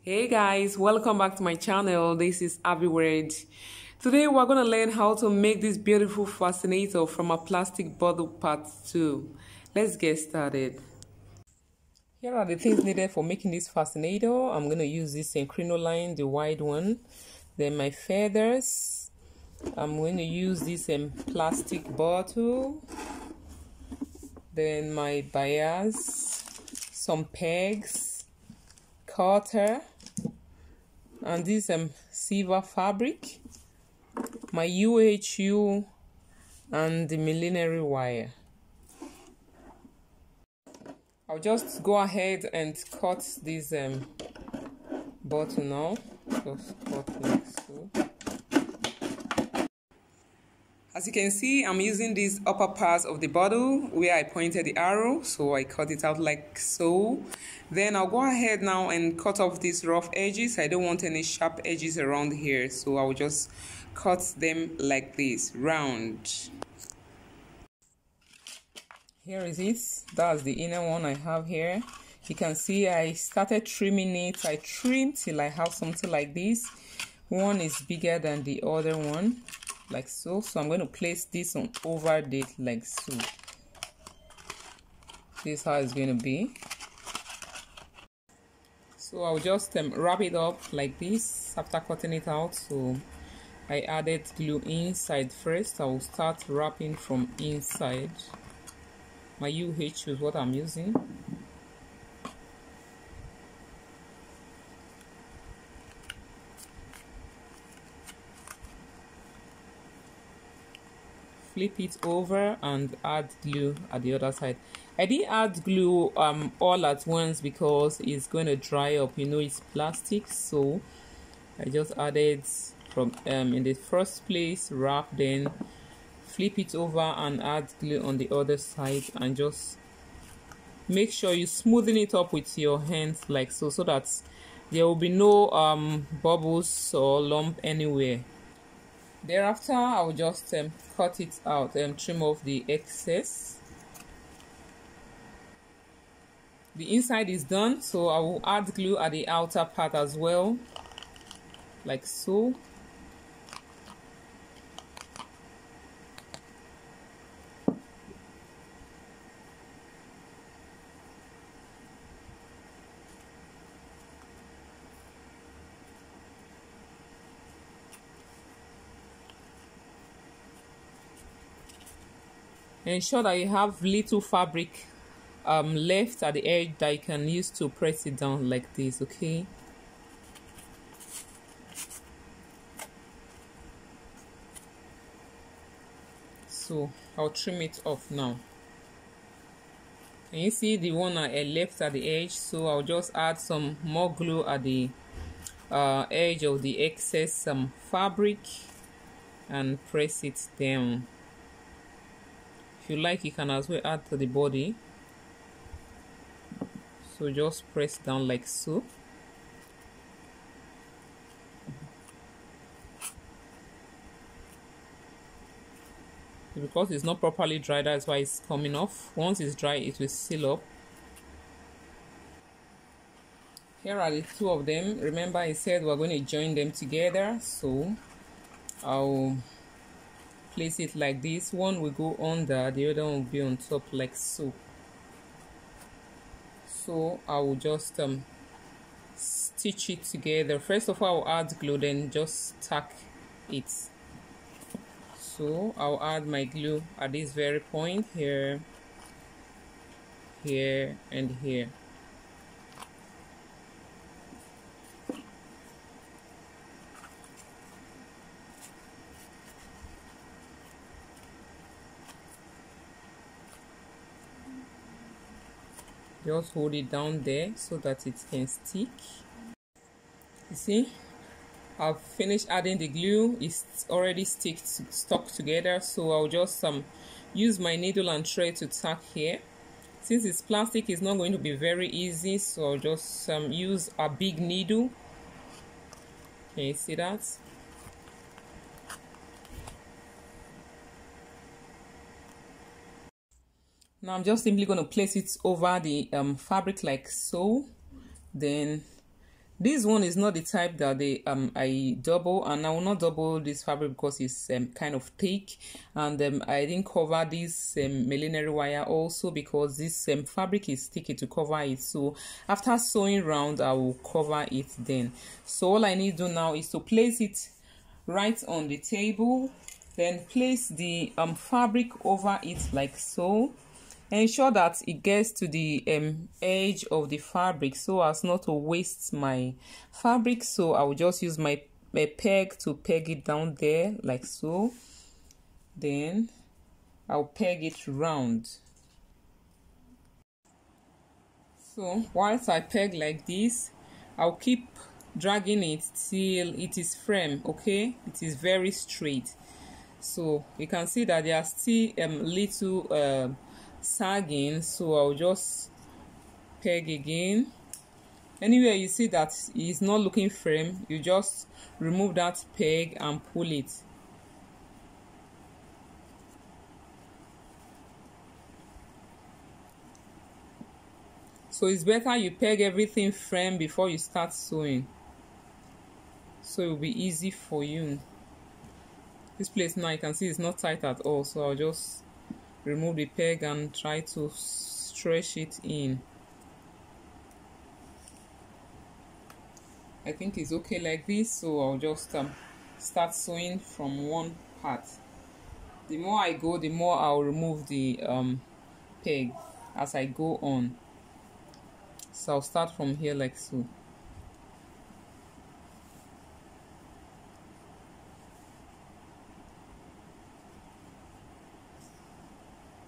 Hey guys, welcome back to my channel. This is Ahviworld. Today we're going to learn how to make this beautiful fascinator from a plastic bottle part 2. Let's get started. Here are the things needed for making this fascinator. I'm going to use this crinoline, the wide one. Then my feathers. I'm going to use this plastic bottle. Then my bias, some pegs, cutter, and this silver fabric, my UHU, and the millinery wire. I'll just go ahead and cut this bottle now. Just cut like so. As you can see, I'm using this upper part of the bottle where I pointed the arrow, so I cut it out like so. Then I'll go ahead now and cut off these rough edges. I don't want any sharp edges around here, so I'll just cut them like this, round. Here is it. That's the inner one I have here. You can see I started trimming it. I trimmed till I have something like this. One is bigger than the other one, like so. So I'm going to place this on over it like so. This is how it's going to be. So I'll just wrap it up like this after cutting it out. So I added glue inside first. I will start wrapping from inside. My UH is what I'm using. Flip it over and add glue at the other side. I didn't add glue all at once because it's going to dry up. You know, it's plastic, so I just added from in the first place, wrap, then flip it over and add glue on the other side, and just make sure you smoothen it up with your hands like so, so that there will be no bubbles or lump anywhere. Thereafter, I will just cut it out and trim off the excess. The inside is done, so I will add glue at the outer part as well, like so. Ensure that you have little fabric left at the edge that you can use to press it down like this, okay? So I'll trim it off now. Can you see the one I left at the edge? So I'll just add some more glue at the edge of the excess fabric and press it down. If you like, you can as well add to the body. So just press down like so. Because it's not properly dry, that's why it's coming off. Once it's dry, it will seal up. Here are the two of them. Remember, I said we're going to join them together, so I'll place it like this. One will go under, the other one will be on top like so. So I will just stitch it together. First of all, I'll add glue, then just tack it. So I'll add my glue at this very point here, here, and here. Just hold it down there so that it can stick. You see, I've finished adding the glue. It's already stuck together, so I'll just use my needle and thread to tack here. Since it's plastic, it's not going to be very easy, so I'll just use a big needle. Can you see that? Now I'm just simply going to place it over the fabric like so. Then This one is not the type that I double, and I will not double this fabric because it's kind of thick, and I didn't cover this millinery wire also because this fabric is sticky to cover it. So after sewing round, I will cover it then. So all I need to do now is to place it right on the table, then place the fabric over it like so. Ensure that it gets to the edge of the fabric so as not to waste my fabric. So I will just use my peg to peg it down there like so. Then I'll peg it round. So whilst I peg like this, I'll keep dragging it till it is firm. Okay, it is very straight. So you can see that there are still little sagging, so I'll just peg again. Anywhere you see that it's not looking firm, you just remove that peg and pull it. So it's better you peg everything firm before you start sewing, so it will be easy for you. This place now you can see it's not tight at all, so I'll just remove the peg and try to stretch it in. I think it's okay like this, so I'll just start sewing from one part. The more I go, the more I'll remove the peg as I go on. So I'll start from here like so.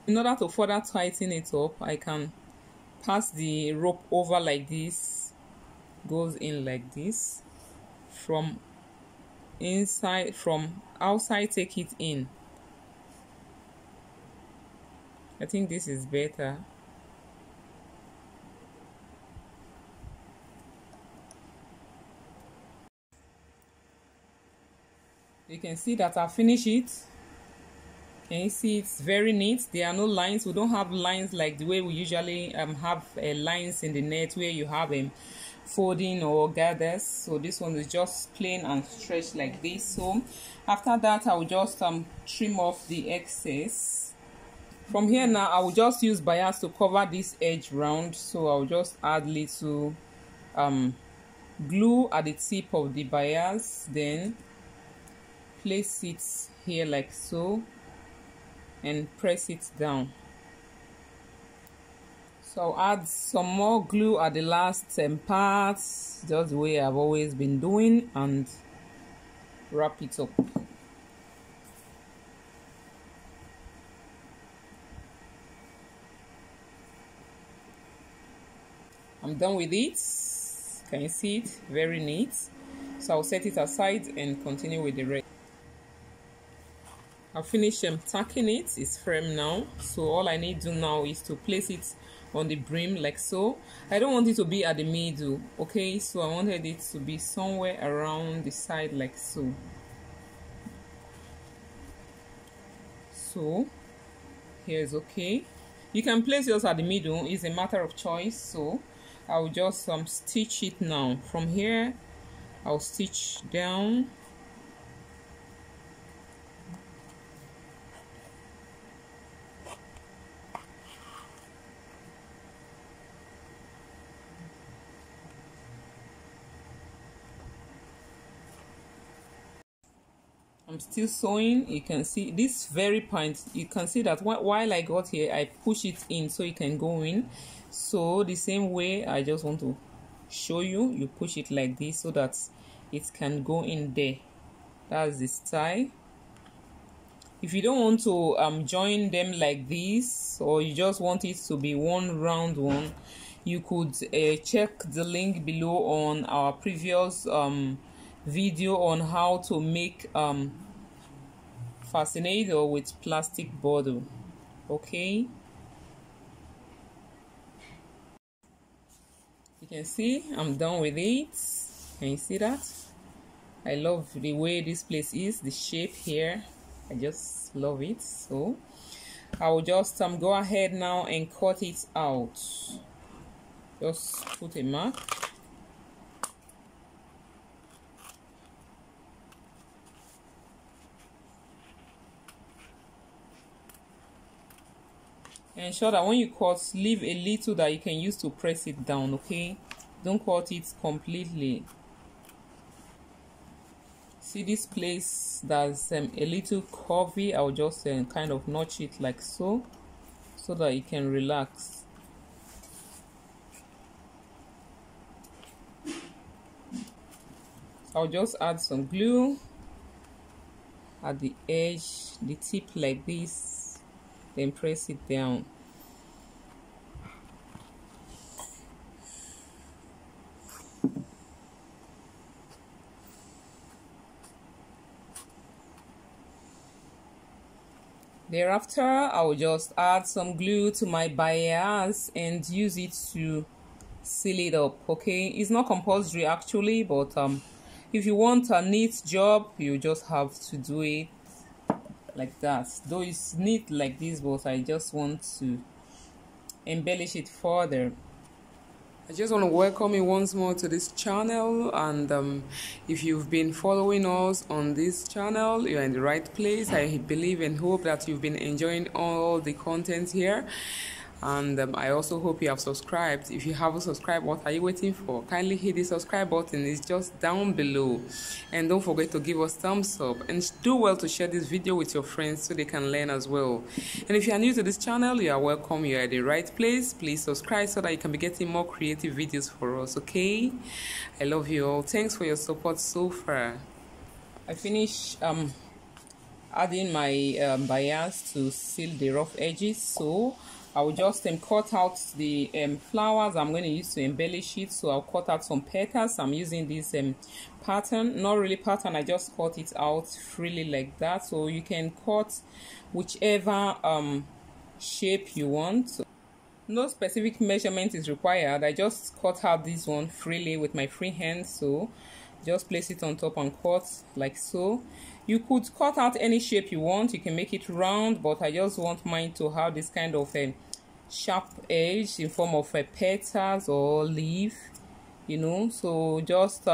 In order to further tighten it up, I can pass the rope over like this, goes in like this, from inside, from outside take it in. I think this is better. You can see that I finished it. Can you see it's very neat? There are no lines. We don't have lines like the way we usually have lines in the net where you have folding or gathers. So this one is just plain and stretched like this. So after that, I will just trim off the excess. From here now, I will just use bias to cover this edge round. So I'll just add little glue at the tip of the bias, then place it here like so and press it down. So I'll add some more glue at the last part, just the way I've always been doing, and wrap it up. I'm done with it. Can you see it? Very neat. So I'll set it aside and continue with the rest. I'll finish tacking it. It's firm now, so all I need to do now is to place it on the brim like so. I don't want it to be at the middle, okay, so I wanted it to be somewhere around the side like so. So here is okay. You can place yours at the middle, it's a matter of choice. So I'll just stitch it now. From here I'll stitch down. I'm still sewing. You can see this very point, you can see that while I got here, I push it in so it can go in. So the same way, I just want to show you, you push it like this so that it can go in there. That's the style. If you don't want to join them like this, or you just want it to be one round one, you could check the link below on our previous video on how to make fascinator with plastic bottle. Okay, you can see I'm done with it. Can you see that? I love the way this place is, the shape here, I just love it. So I will just go ahead now and cut it out. Just put a mark. Ensure that when you cut, leave a little that you can use to press it down, okay? Don't cut it completely. See this place that's a little curvy, I'll just kind of notch it like so that you can relax. I'll just add some glue at the edge, the tip like this, then press it down. Thereafter, I'll just add some glue to my bias and use it to seal it up, okay? It's not compulsory actually, but if you want a neat job, you just have to do it like that. Though it's neat like this, but I just want to embellish it further. I just want to welcome you once more to this channel, and if you've been following us on this channel, you're in the right place. I believe and hope that you've been enjoying all the content here, and I also hope you have subscribed. If you haven't subscribed, what are you waiting for? Kindly hit the subscribe button, it's just down below, and don't forget to give us thumbs up, and do well to share this video with your friends so they can learn as well. And if you are new to this channel, you are welcome. You are at the right place. Please subscribe so that you can be getting more creative videos for us, okay? I love you all. Thanks for your support so far. I finished adding my bias to seal the rough edges, so I will just cut out the flowers I'm going to use to embellish it. So I'll cut out some petals. I'm using this pattern, not really pattern, I just cut it out freely like that. So you can cut whichever shape you want. So no specific measurement is required. I just cut out this one freely with my free hand, so just place it on top and cut like so. You could cut out any shape you want. You can make it round, but I just want mine to have this kind of a sharp edge in form of a petals or leaf, you know. So just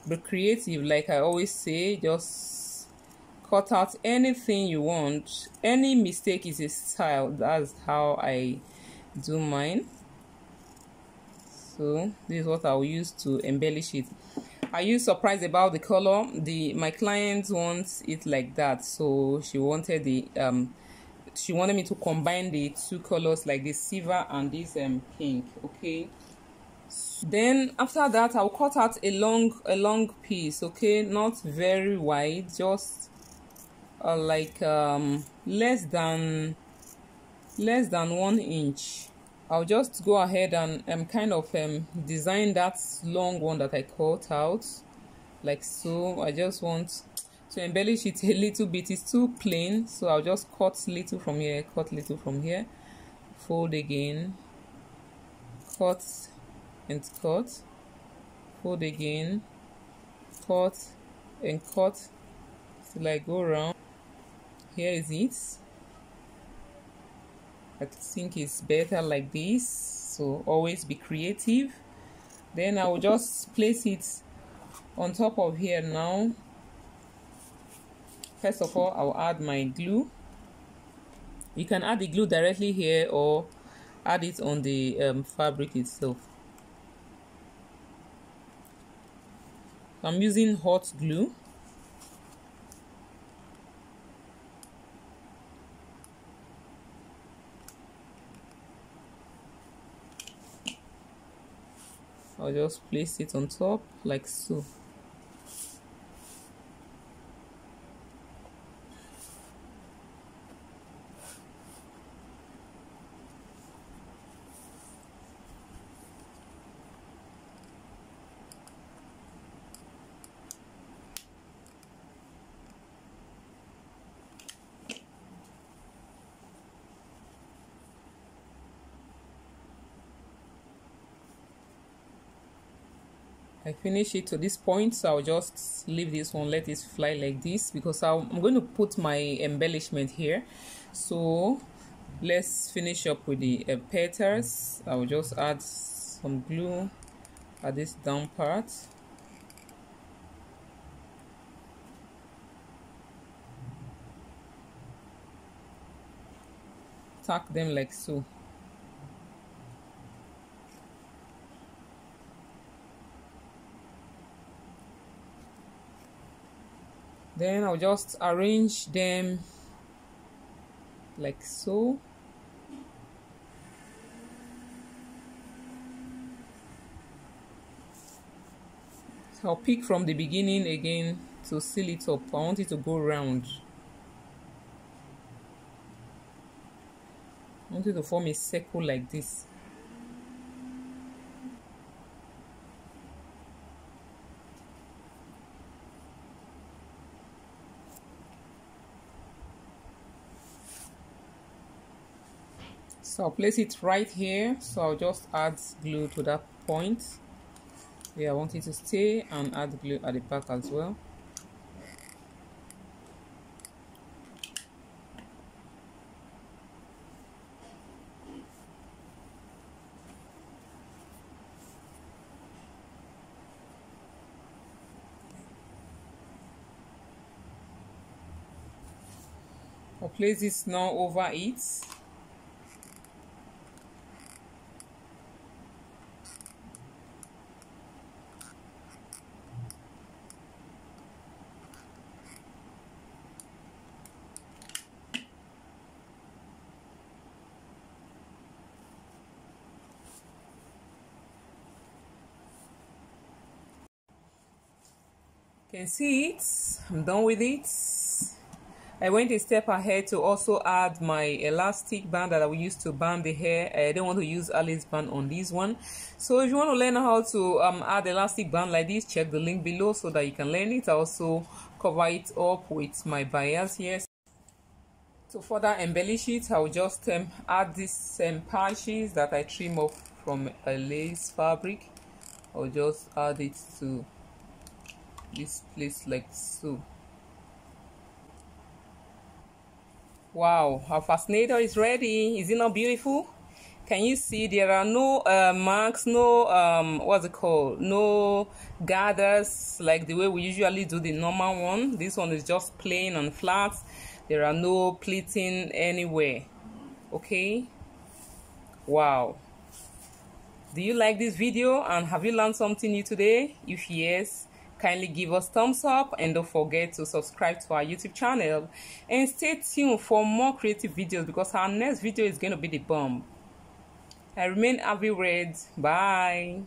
be creative, like I always say. Just cut out anything you want. Any mistake is a style. That's how I do mine. So this is what I'll use to embellish it. Are you surprised about the color? My client wants it like that, so she wanted she wanted me to combine the two colors, like this silver and this pink, okay? Then after that, I'll cut out a long piece, okay? Not very wide, just like less than 1 inch. I'll just go ahead and kind of design that long one that I cut out like so. I just want to embellish it a little bit. It's too plain, so I'll just cut little from here, cut little from here, fold again, cut and cut, fold again, cut and cut till I go around. Here is it. I think it's better like this, so always be creative. Then I will just place it on top of here now. First of all, I'll add my glue. You can add the glue directly here or add it on the fabric itself. I'm using hot glue. I'll just place it on top like so. I finish it to this point, so I'll just leave this one, let it fly like this, because I'm going to put my embellishment here. So let's finish up with the petals. I'll just add some glue at this down part. stack them like so. Then I'll just arrange them like so. So I'll pick from the beginning again to seal it up. I want it to go round. I want it to form a circle like this. So I'll place it right here. So I'll just add glue to that point. Yeah, I want it to stay, and add glue at the back as well. I'll place this now over it. You can see it. I'm done with it. I went a step ahead to also add my elastic band that I will use to band the hair. I don't want to use Alice band on this one. So if you want to learn how to add elastic band like this, check the link below so that you can learn it. I also cover it up with my bias here. To further embellish it, I will just add these patches that I trim off from a lace fabric. I'll just add it to this place like so. Wow, our fascinator is ready. Is it not beautiful? Can you see there are no marks, no what's it called, no gathers like the way we usually do the normal one. This one is just plain and flat. There are no pleating anywhere. Okay, wow. Do you like this video, and have you learned something new today? If yes, kindly give us thumbs up, and don't forget to subscribe to our YouTube channel, and stay tuned for more creative videos because our next video is going to be the bomb. I remain Ahviworld. Bye.